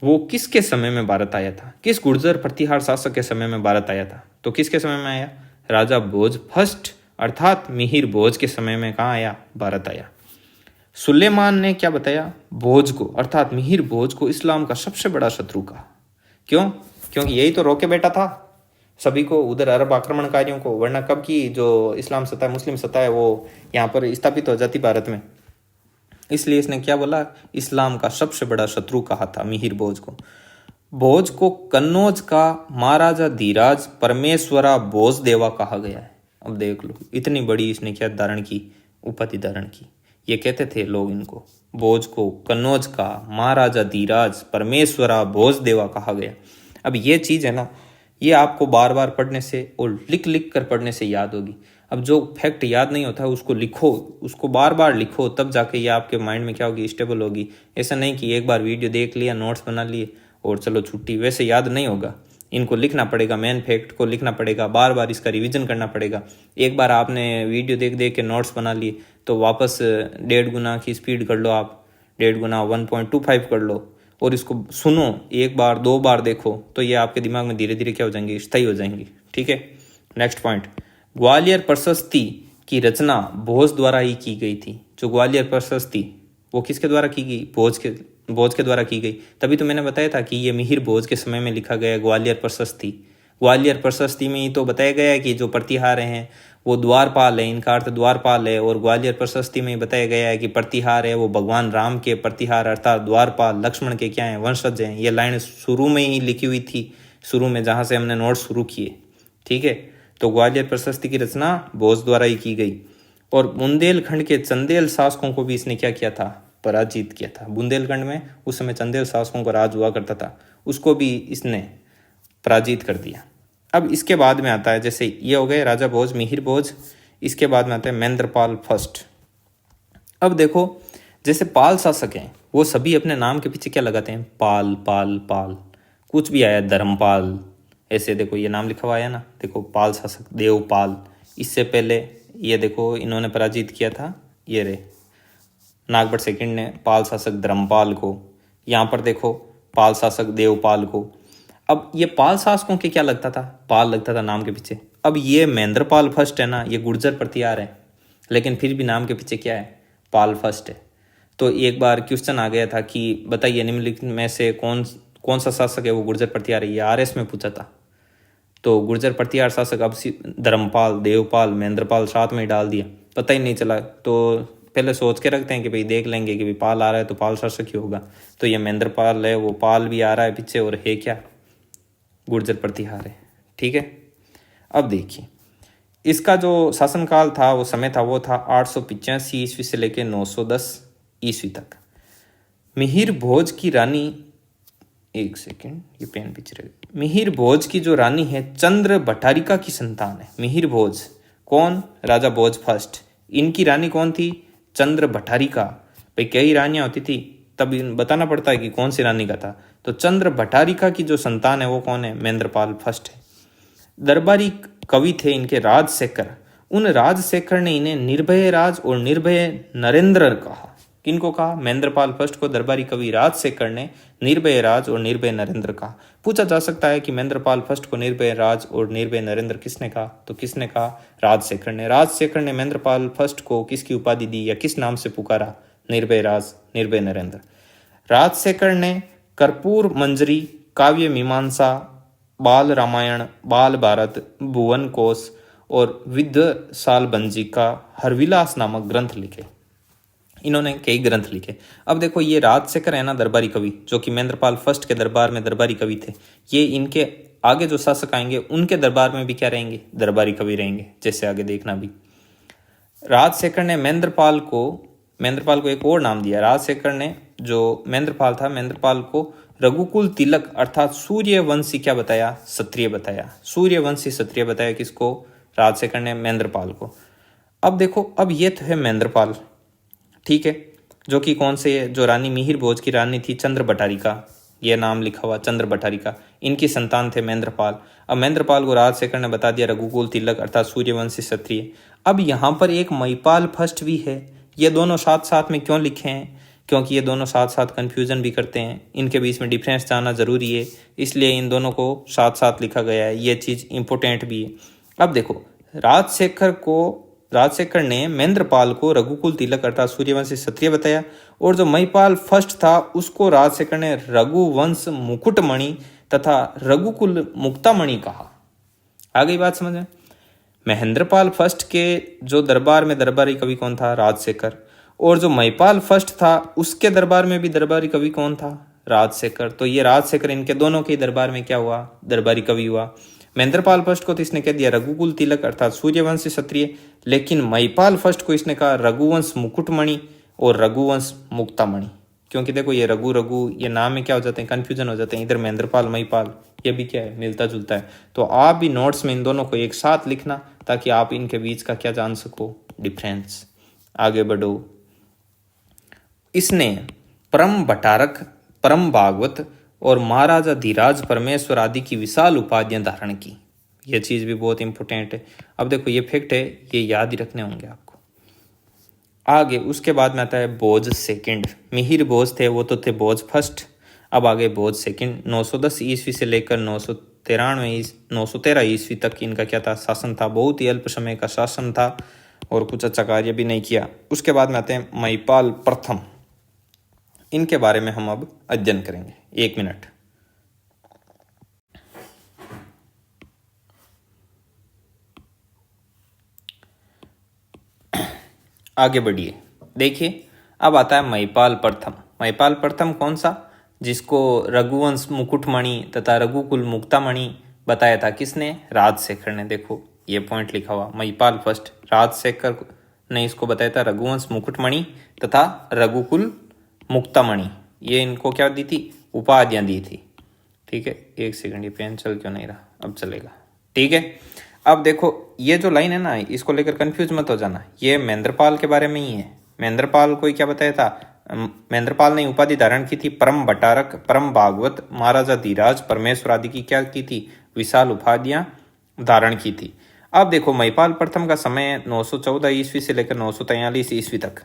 वो किसके समय में भारत आया था, किस गुर्जर प्रतिहार शासक के समय में भारत आया था। तो किसके समय में आया, राजा भोज फर्स्ट अर्थात मिहिर भोज के समय में कहाँ आया, भारत आया। सुलेमान ने क्या बताया, भोज को अर्थात मिहिर भोज को इस्लाम का सबसे बड़ा शत्रु कहा। क्यों, क्योंकि यही तो रोके बैठा था सभी को, उधर अरब आक्रमणकारियों को, वरना कब की जो इस्लाम सत्ता मुस्लिम सत्ता है वो यहाँ पर स्थापित हो जाती भारत में। इसलिए इसने क्या बोला, इस्लाम का सबसे बड़ा शत्रु कहा था मिहिर भोज को। भोज को कन्नौज का महाराजा धीराज परमेश्वरा भोज देवा कहा गया है। अब देख लो इतनी बड़ी इसने क्या धारण की, उपाधि धारण की। ये कहते थे लोग इनको, भोज को कन्नौज का महाराजा धीराज परमेश्वरा भोज देवा कहा गया। अब ये चीज है ना, ये आपको बार बार पढ़ने से और लिख लिख कर पढ़ने से याद होगी। अब जो फैक्ट याद नहीं होता है उसको लिखो, उसको बार बार लिखो, तब जाके ये आपके माइंड में क्या होगी, स्टेबल होगी। ऐसा नहीं कि एक बार वीडियो देख लिया, नोट्स बना लिए और चलो छुट्टी, वैसे याद नहीं होगा। इनको लिखना पड़ेगा, मेन फैक्ट को लिखना पड़ेगा, बार बार इसका रिवीजन करना पड़ेगा। एक बार आपने वीडियो देख देख के नोट्स बना लिए तो वापस 1.5 गुना की स्पीड कर लो आप, 1.5 गुना 1.25 कर लो और इसको सुनो, एक बार 2 बार देखो, तो ये आपके दिमाग में धीरे धीरे क्या हो जाएंगे, स्थायी हो जाएंगी। ठीक है, नेक्स्ट पॉइंट। ग्वालियर प्रशस्ति की रचना भोज द्वारा ही की गई थी। जो ग्वालियर प्रशस्ति वो किसके द्वारा की गई, भोज के द्वारा की गई। तभी तो मैंने बताया था कि ये मिहिर भोज के समय में लिखा गया ग्वालियर प्रशस्ति। ग्वालियर प्रशस्ति में ही तो बताया गया है कि जो प्रतिहार हैं वो द्वारपाल है, इनका अर्थ द्वारपाल है। और ग्वालियर प्रशस्ति में ही बताया गया है कि प्रतिहार है वो भगवान राम के प्रतिहार अर्थात द्वारपाल, लक्ष्मण के क्या है, वंशज हैं। ये लाइन शुरू में ही लिखी हुई थी, शुरू में जहाँ से हमने नोट शुरू किए। ठीक है, तो ग्वालियर प्रशस्ति की रचना भोज द्वारा ही की गई। और बुंदेलखंड के चंदेल शासकों को भी इसने क्या किया था, पराजित किया था। बुंदेलखंड में उस समय चंदेल शासकों का राज हुआ करता था, उसको भी इसने पराजित कर दिया। अब इसके बाद में आता है, जैसे ये हो गए राजा भोज, मिहिर भोज, इसके बाद में आता है महेंद्रपाल फर्स्ट। अब देखो जैसे पाल शासक हैं वो सभी अपने नाम के पीछे क्या लगाते हैं, पाल पाल पाल, कुछ भी आया धर्मपाल, ऐसे देखो ये नाम लिखा हुआ आया ना, देखो पाल शासक देवपाल। इससे पहले ये देखो इन्होंने पराजित किया था, ये रे नागभट्ट सेकंड ने पाल शासक धर्मपाल को, यहाँ पर देखो पाल शासक देवपाल को। अब ये पाल शासकों के क्या लगता था, पाल लगता था नाम के पीछे। अब ये महेंद्रपाल फर्स्ट है ना, ये गुर्जर प्रतिहार है, लेकिन फिर भी नाम के पीछे क्या है, पाल फर्स्ट है। तो एक बार क्वेश्चन आ गया था कि बताइए निम्नलिखित में से कौन सा शासक है वो गुर्जर प्रतिहार है, ये आरएस में पूछा था। तो गुर्जर प्रतिहार शासक, अब धर्मपाल, देवपाल, महेंद्रपाल साथ में ही डाल दिया, पता ही नहीं चला। तो पहले सोच के रखते हैं कि भाई देख लेंगे कि भाई पाल आ रहा है तो पाल शासक ही होगा, तो ये महेंद्रपाल है, वो पाल भी आ रहा है पीछे, और है क्या, गुर्जर प्रतिहार है। ठीक है, अब देखिए इसका जो शासनकाल था, वो समय था, वो था 885 ईस्वी से लेकर 910 ईस्वी तक। मिहिर भोज की रानी, एक सेकेंड ये पेन पीछे रह गई। मिहिर भोज की जो रानी है चंद्र भट्टारिका की संतान है। मिहिर भोज कौन, राजा भोज फर्स्ट, इनकी रानी कौन थी, चंद्र भट्टारिका। भाई कई रानियां होती थी, तब बताना पड़ता है कि कौन सी रानी का था। तो चंद्र भट्टारिका की जो संतान है वो कौन है, महेंद्रपाल फर्स्ट है। दरबारी कवि थे इनके राजशेखर, उन राजशेखर ने इन्हें निर्भय राज और निर्भय नरेंद्र कहा। किनको कहा, महेंद्रपाल फर्स्ट को दरबारी कवि राजशेखर ने निर्भय राज और निर्भय नरेंद्र कहा। पूछा जा सकता है कि महेंद्रपाल फर्स्ट को निर्भय राज और निर्भय नरेंद्र किसने कहा, तो किसने कहा, राजशेखर ने। राजशेखर ने महेंद्रपाल फर्स्ट को किसकी उपाधि दी या किस नाम से पुकारा, निर्भय राज निर्भय नरेंद्र। राजशेखर ने कर्पूर मंजरी, काव्य मीमांसा, बाल रामायण, बाल भारत, भुवन कोश और विद्य सालबंजी का हरविलास नामक ग्रंथ लिखे। इन्होंने कई ग्रंथ लिखे। अब देखो ये राजशेखर है ना दरबारी कवि, जो कि महेंद्रपाल फर्स्ट के दरबार में दरबारी कवि थे, ये इनके आगे जो शासक आएंगे उनके दरबार में भी क्या रहेंगे, दरबारी कवि रहेंगे, जैसे आगे देखना भी। राजशेखर ने महेंद्रपाल को एक और नाम दिया। राजशेखर ने जो महेंद्रपाल था, महेंद्रपाल को रघुकुल तिलक अर्थात सूर्यवंशी क्या बताया, क्षत्रिय बताया। सूर्यवंशी क्षत्रिय बताया किसको, राजशेखर ने महेंद्रपाल को। अब देखो, अब ये तो है महेंद्रपाल, ठीक है, जो कि कौन से है, जो रानी मिहिर भोज की रानी थी चंद्र भट्टारिका, ये नाम लिखा हुआ चंद्र भट्टारिका, इनकी संतान थे महेंद्रपाल। अब महेंद्रपाल को राजशेखर ने बता दिया रघुकुल तिलक अर्थात सूर्यवंशी क्षत्रिय। अब यहाँ पर एक महिपाल फर्स्ट भी है। ये दोनों साथ साथ में क्यों लिखे हैं, क्योंकि ये दोनों साथ साथ कंफ्यूजन भी करते हैं, इनके बीच में डिफरेंस जानना जरूरी है, इसलिए इन दोनों को साथ साथ लिखा गया है, ये चीज़ इंपॉर्टेंट भी है। अब देखो राजशेखर ने महेंद्रपाल को रघुकुल तिलक अर्थात सूर्यवंशी क्षत्रिय बताया, और जो महिपाल फर्स्ट था उसको राजशेखर ने रघुवंश मुकुटमणि तथा रघुकुल मुक्तामणि कहा। आ गई बात समझ में। महेंद्रपाल फर्स्ट के जो दरबार में दरबारी कवि कौन था, राजशेखर, और जो महिपाल फर्स्ट था उसके दरबार में भी दरबारी कवि कौन था, राजशेखर। तो ये राजशेखर इनके दोनों के दरबार में क्या हुआ, दरबारी कवि हुआ। महेंद्रपाल फर्स्ट को तो इसने कह दिया रघुकुल तिलक अर्थात सूर्यवंशी क्षत्रिय, लेकिन महिपाल फर्स्ट को इसने कहा रघुवंश मुकुटमणि और रघुवंश मुक्तामणि। क्योंकि देखो ये रघु ये नाम में क्या हो जाते हैं, कंफ्यूजन हो जाते हैं, इधर महेंद्रपाल महिपाल ये भी क्या है, मिलता जुलता है। तो आप भी नोट्स में इन दोनों को एक साथ लिखना ताकि आप इनके बीच का क्या जान सको, डिफरेंस। आगे बढ़ो। इसने परम भट्टारक, परम भागवत और महाराजा धीराज परमेश्वर आदि की विशाल उपाधियां धारण की। यह चीज भी बहुत इंपॉर्टेंट है। अब देखो ये फैक्ट है, ये याद ही रखने होंगे आपको। आगे उसके बाद में आता है भोज सेकंड। मिहिर भोज थे वो तो थे भोज फर्स्ट। अब आगे भोज सेकंड 910 ईस्वी से लेकर 913 ईस्वी तक इनका क्या था, शासन था। बहुत ही अल्प समय का शासन था और कुछ अच्छा कार्य भी नहीं किया। उसके बाद में आते हैं महिपाल प्रथम। इनके बारे में हम अब अध्ययन करेंगे। 1 मिनट। आगे बढ़िए, देखिए अब आता है महिपाल प्रथम। महिपाल प्रथम कौन सा, जिसको रघुवंश मुकुटमणि तथा रघुकुल मुक्तामणि बताया था, किसने, राजशेखर ने। देखो ये पॉइंट लिखा हुआ, महिपाल फर्स्ट, राजशेखर ने इसको बताया था रघुवंश मुकुटमणि तथा रघुकुल मुक्तामणि, ये इनको क्या दी थी, उपाधियां दी थी। ठीक है, एक सेकंड, ये पेन चल क्यों नहीं रहा, अब चलेगा। ठीक है, अब देखो ये जो लाइन है ना, इसको लेकर कंफ्यूज मत हो जाना, ये महेंद्रपाल के बारे में ही है। महेंद्रपाल को क्या बताया था, महेंद्रपाल ने उपाधि धारण की थी परम भट्टारक, परम भागवत, महाराजा धीराज, परमेश्वर आदि की क्या की थी, विशाल उपाधियां धारण की थी। अब देखो महिपाल प्रथम का समय 914 ईस्वी से लेकर 943 ईस्वी तक।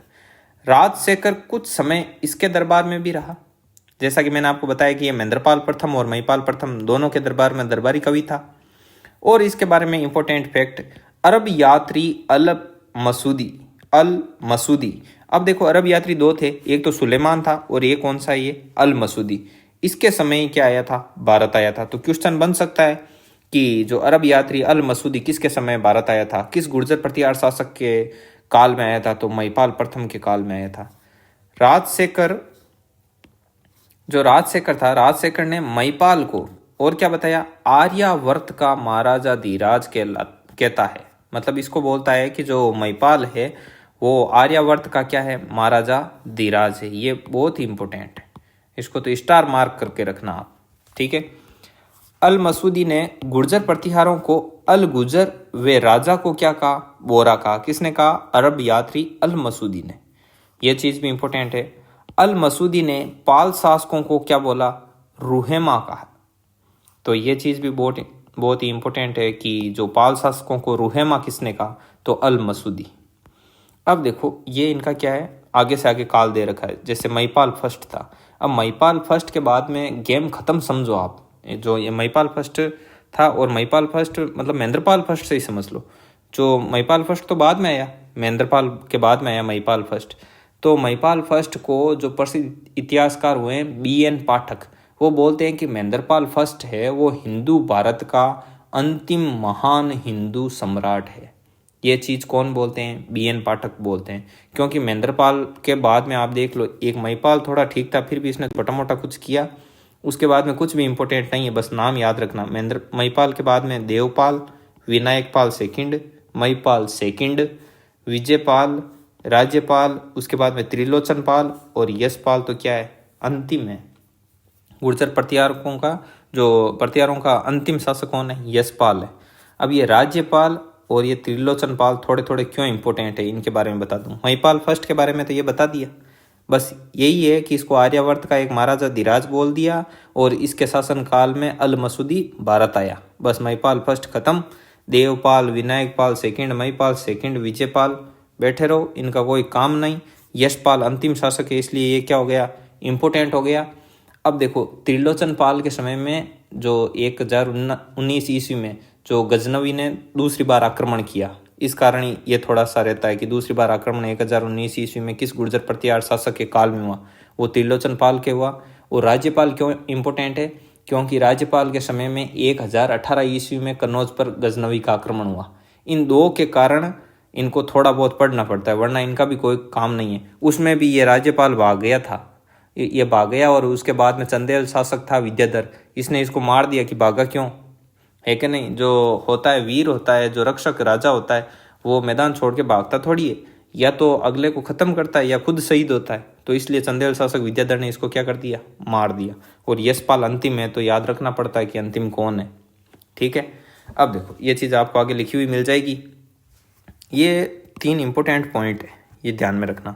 राजशेखर कुछ समय इसके दरबार में भी रहा। जैसा कि मैंने आपको बताया कि ये महेंद्रपाल प्रथम और महिपाल प्रथम दोनों के दरबार में दरबारी कवि था। और इसके बारे में इंपॉर्टेंट फैक्ट, अरब यात्री अल मसूदी। अब देखो अरब यात्री दो थे, एक तो सुलेमान था और एक कौन सा, ये अल मसूदी। इसके समय क्या आया था, भारत आया था। तो क्वेश्चन बन सकता है कि जो अरब यात्री अल मसूदी किसके समय भारत आया था, किस गुर्जर प्रतिहार शासक के काल में आया था, तो महिपाल प्रथम के काल में आया था। राजशेखर था, राजशेखर ने महिपाल को और क्या बताया, आर्यावर्त का महाराजा धीराज कहता है। मतलब इसको बोलता है कि जो महिपाल है वो आर्यावर्त का क्या है, महाराजा धीराज है। ये बहुत ही इंपॉर्टेंट है, इसको तो स्टार मार्क करके रखना आप। ठीक है, अल मसूदी ने गुर्जर प्रतिहारों को अल गुजर वे राजा को क्या कहा, बोरा कहा। किसने कहा, अरब यात्री अल मसूदी ने। यह चीज भी इंपॉर्टेंट है। अल मसूदी ने पाल शासकों को क्या बोला, रुहेमा कहा। तो ये चीज भी बहुत ही इंपॉर्टेंट है कि जो पाल शासकों को रुहेमा किसने कहा, तो अल मसूदी। अब देखो ये इनका क्या है, आगे से आगे काल दे रखा है। जैसे महिपाल फर्स्ट था, अब महिपाल फर्स्ट के बाद में गेम खत्म समझो आप। जो ये महिपाल फर्स्ट था, और महिपाल फर्स्ट मतलब महेंद्रपाल फर्स्ट से ही समझ लो। जो महिपाल फर्स्ट तो बाद में आया, महेंद्रपाल के बाद में आया महिपाल फर्स्ट। तो महिपाल फर्स्ट को जो प्रसिद्ध इतिहासकार हुए BN पाठक, वो बोलते हैं कि महेंद्रपाल फर्स्ट है वो हिंदू भारत का अंतिम महान हिंदू सम्राट है। ये चीज़ कौन बोलते हैं, BN पाठक बोलते हैं। क्योंकि महेंद्रपाल के बाद में आप देख लो, एक महिपाल थोड़ा ठीक था, फिर भी इसने छोटा मोटा कुछ किया, उसके बाद में कुछ भी इंपॉर्टेंट नहीं है, बस नाम याद रखना। महिपाल के बाद में देवपाल, विनायकपाल सेकंड, महिपाल सेकंड, विजयपाल, राज्यपाल, उसके बाद में त्रिलोचनपाल और यशपाल तो क्या है, अंतिम है। गुर्जर प्रतिहारों का अंतिम शासक कौन है, यशपाल है। अब ये राज्यपाल और ये त्रिलोचनपाल थोड़े थोड़े क्यों इंपॉर्टेंट है, इनके बारे में बता दूं। महिपाल फर्स्ट के बारे में तो ये बता दिया, बस यही है कि इसको आर्यावर्त का एक महाराजा धीराज बोल दिया और इसके शासन काल में अल मसूदी भारत आया। बस महिपाल फर्स्ट खत्म। देवपाल, विनायकपाल सेकंड, महिपाल सेकंड, विजयपाल बैठे रहो, इनका कोई काम नहीं। यशपाल अंतिम शासक है, इसलिए ये क्या हो गया, इंपॉर्टेंट हो गया। अब देखो त्रिलोचन पाल के समय में जो 1019 ईस्वी में जो गजनवी ने दूसरी बार आक्रमण किया, इस कारण ये थोड़ा सा रहता है कि दूसरी बार आक्रमण 1019 ईस्वी में किस गुर्जर प्रतिहार शासक के काल में हुआ, वो त्रिलोचन पाल के हुआ। और राज्यपाल क्यों इंपॉर्टेंट है, क्योंकि राज्यपाल के समय में 1018 ईस्वी में कन्नौज पर गजनवी का आक्रमण हुआ। इन दो के कारण इनको थोड़ा बहुत पढ़ना पड़ता है, वरना इनका भी कोई काम नहीं है। उसमें भी ये राज्यपाल भाग गया था, ये भाग गया। और उसके बाद में चंदेल शासक था विद्याधर, इसने इसको मार दिया कि भागा क्यों, है कि नहीं। जो होता है वीर होता है, जो रक्षक राजा होता है, वो मैदान छोड़ के भागता थोड़ी है, या तो अगले को खत्म करता है या खुद शहीद होता है। तो इसलिए चंदेल शासक विद्याधर ने इसको क्या कर दिया, मार दिया। और यशपाल अंतिम है, तो याद रखना पड़ता है कि अंतिम कौन है। ठीक है, अब देखो ये चीज़ आपको आगे लिखी हुई मिल जाएगी। ये 3 इंपॉर्टेंट पॉइंट है, ये ध्यान में रखना।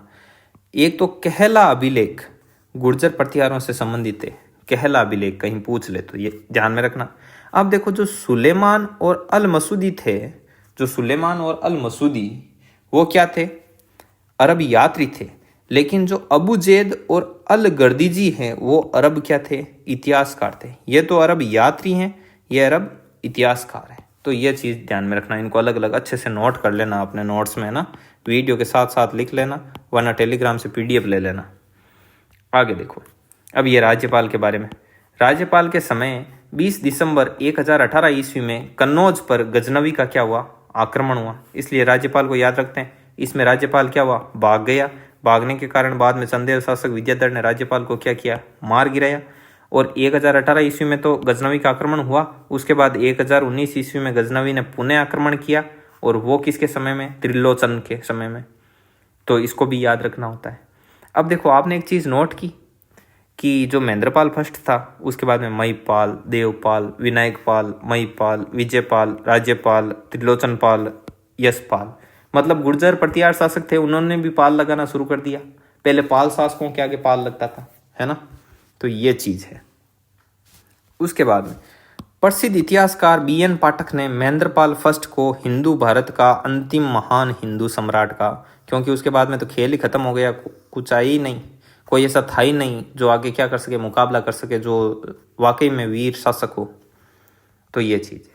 एक तो कहला अभिलेख गुर्जर प्रतिहारों से संबंधित है, कहला अभिलेख कहीं पूछ ले तो ये ध्यान में रखना। अब देखो जो सुलेमान और अल मसूदी थे, जो सुलेमान और अल मसूदी वो क्या थे, अरब यात्री थे। लेकिन जो अबू जैद और अल गर्दीजी हैं वो अरब क्या थे, इतिहासकार थे। ये तो अरब यात्री हैं, ये अरब इतिहासकार हैं। तो ये चीज़ ध्यान में रखना, इनको अलग अलग अच्छे से नोट कर लेना अपने नोट्स में ना, वीडियो के साथ साथ लिख लेना, वरना टेलीग्राम से PDF ले लेना। आगे देखो, अब ये राज्यपाल के बारे में। राज्यपाल के समय 20 दिसंबर 1018 ईस्वी में कन्नौज पर गजनवी का क्या हुआ, आक्रमण हुआ। इसलिए राज्यपाल को याद रखते हैं। इसमें राज्यपाल क्या हुआ, भाग गया। भागने के कारण बाद में चंदेल शासक विद्याधर ने राज्यपाल को क्या किया, मार गिराया। और 1018 ईस्वी में तो गजनवी का आक्रमण हुआ। उसके बाद 1019 ईस्वी में गजनवी ने पुनः आक्रमण किया, और वो किसके समय में, त्रिलोचन के समय में। तो इसको भी याद रखना होता है। अब देखो आपने एक चीज़ नोट की कि जो महेंद्रपाल फर्स्ट था उसके बाद में महिपाल, देवपाल, विनायकपाल, महिपाल, विजयपाल, राज्यपाल, त्रिलोचनपाल, यशपाल, मतलब गुर्जर प्रतिहार शासक थे, उन्होंने भी पाल लगाना शुरू कर दिया। पहले पाल शासकों के आगे पाल लगता था, है ना। तो ये चीज़ है। उसके बाद में प्रसिद्ध इतिहासकार BN पाठक ने महेंद्रपाल फर्स्ट को हिंदू भारत का अंतिम महान हिंदू सम्राट का, क्योंकि उसके बाद में तो खेल ही खत्म हो गया, कुछ आई ही नहीं, कोई ऐसा था ही नहीं जो आगे क्या कर सके, मुकाबला कर सके, जो वाकई में वीर शासक हो। तो ये चीज़ है।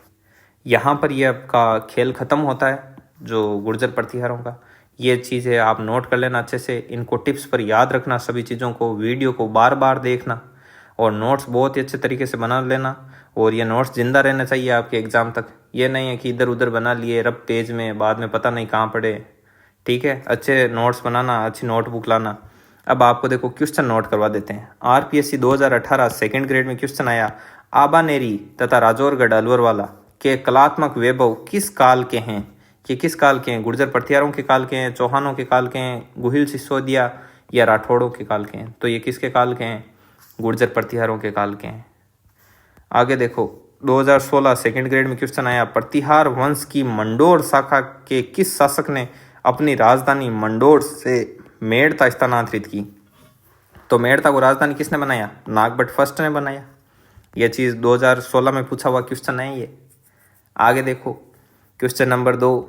यहाँ पर ये आपका खेल खत्म होता है जो गुर्जर प्रतिहारों का। ये चीज़ है, आप नोट कर लेना अच्छे से, इनको टिप्स पर याद रखना, सभी चीज़ों को, वीडियो को बार बार देखना और नोट्स बहुत ही अच्छे तरीके से बना लेना। और ये नोट्स जिंदा रहना चाहिए आपके एग्ज़ाम तक। ये नहीं है कि इधर उधर बना लिए रब पेज में, बाद में पता नहीं कहाँ पड़े। ठीक है, अच्छे नोट्स बनाना, अच्छी नोटबुक लाना। अब आपको देखो क्वेश्चन नोट करवा देते हैं। RPSC 2018 सेकेंड ग्रेड में क्वेश्चन आया, आबानेरी तथा राजौरगढ़ अलवरवाला के कलात्मक वैभव किस काल के हैं? ये किस काल के हैं? गुर्जर प्रतिहारों के काल के हैं, चौहानों के काल के हैं, गुहिल सिसोदिया या राठौड़ों के काल के हैं? तो ये किसके काल के हैं? गुर्जर प्रतिहारों के काल के हैं। आगे देखो 2016 सेकेंड ग्रेड में क्वेश्चन आया, प्रतिहार वंश की मंडोर शाखा के किस शासक ने अपनी राजधानी मंडोर से मेड़ता स्थानांतरित की? तो मेड़ता को राजधानी किसने बनाया? नागभट्ट फर्स्ट ने बनाया। यह चीज़ 2016 में पूछा हुआ क्वेश्चन है ये। आगे देखो क्वेश्चन नंबर 2,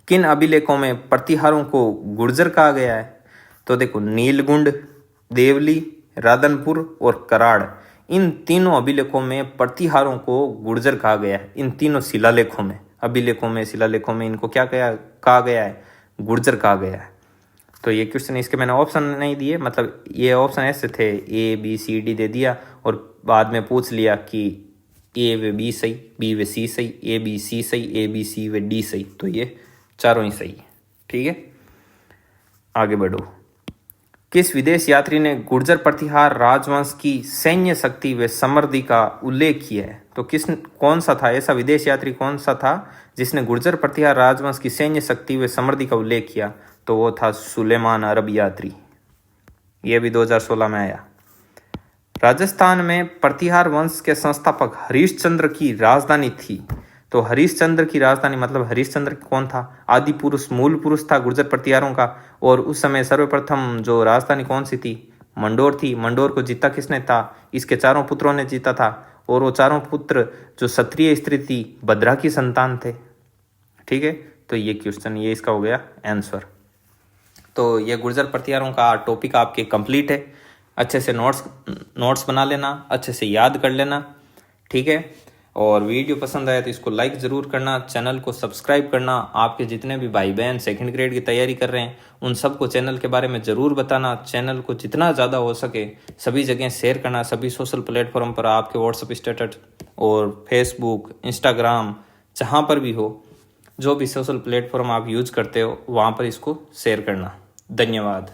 किन अभिलेखों में प्रतिहारों को गुर्जर कहा गया है? तो देखो नीलगुंड, देवली, राधनपुर और कराड़, इन तीनों अभिलेखों में प्रतिहारों को गुर्जर कहा गया है। इन तीनों शिलालेखों में, अभिलेखों में, शिलालेखों में इनको क्या कहा गया है? गुर्जर कहा गया है। तो ये क्वेश्चन, इसके मैंने ऑप्शन नहीं दिए, मतलब ये ऑप्शन ऐसे थे, ABCD दे दिया और बाद में पूछ लिया कि A व B सही, B व C सही, ABC सही, ABC व D सही। तो ये चारों ही सही है। ठीक है, आगे बढ़ो। किस विदेश यात्री ने गुर्जर प्रतिहार राजवंश की सैन्य शक्ति व समृद्धि का उल्लेख किया है? तो कौन सा था ऐसा विदेश यात्री, कौन सा था जिसने गुर्जर प्रतिहार राजवंश की सैन्य शक्ति व समृद्धि का उल्लेख किया? तो वो था सुलेमान अरब यात्री। ये भी 2016 में आया। राजस्थान में प्रतिहार वंश के संस्थापक हरिश्चंद्र की राजधानी थी। तो हरिश्चंद्र की राजधानी, मतलब हरिश्चंद्र कौन था? आदि पुरुष, मूल पुरुष था गुर्जर प्रतिहारों का। और उस समय सर्वप्रथम जो राजधानी कौन सी थी? मंडोर थी। मंडोर को जीता किसने था? इसके चारों पुत्रों ने जीता था। और वो चारों पुत्र जो क्षत्रिय स्त्री थी, भद्रा की संतान थे। ठीक है, तो ये क्वेश्चन, ये इसका हो गया आंसर। तो ये गुर्जर प्रतिहारों का टॉपिक आपके कंप्लीट है। अच्छे से नोट्स बना लेना, अच्छे से याद कर लेना। ठीक है, और वीडियो पसंद आया तो इसको लाइक ज़रूर करना, चैनल को सब्सक्राइब करना। आपके जितने भी भाई बहन सेकंड ग्रेड की तैयारी कर रहे हैं उन सबको चैनल के बारे में ज़रूर बताना। चैनल को जितना ज़्यादा हो सके सभी जगह शेयर करना, सभी सोशल प्लेटफॉर्म पर, आपके व्हाट्सएप स्टेटस और फेसबुक, इंस्टाग्राम, जहाँ पर भी हो, जो भी सोशल प्लेटफॉर्म आप यूज करते हो वहाँ पर इसको शेयर करना। धन्यवाद।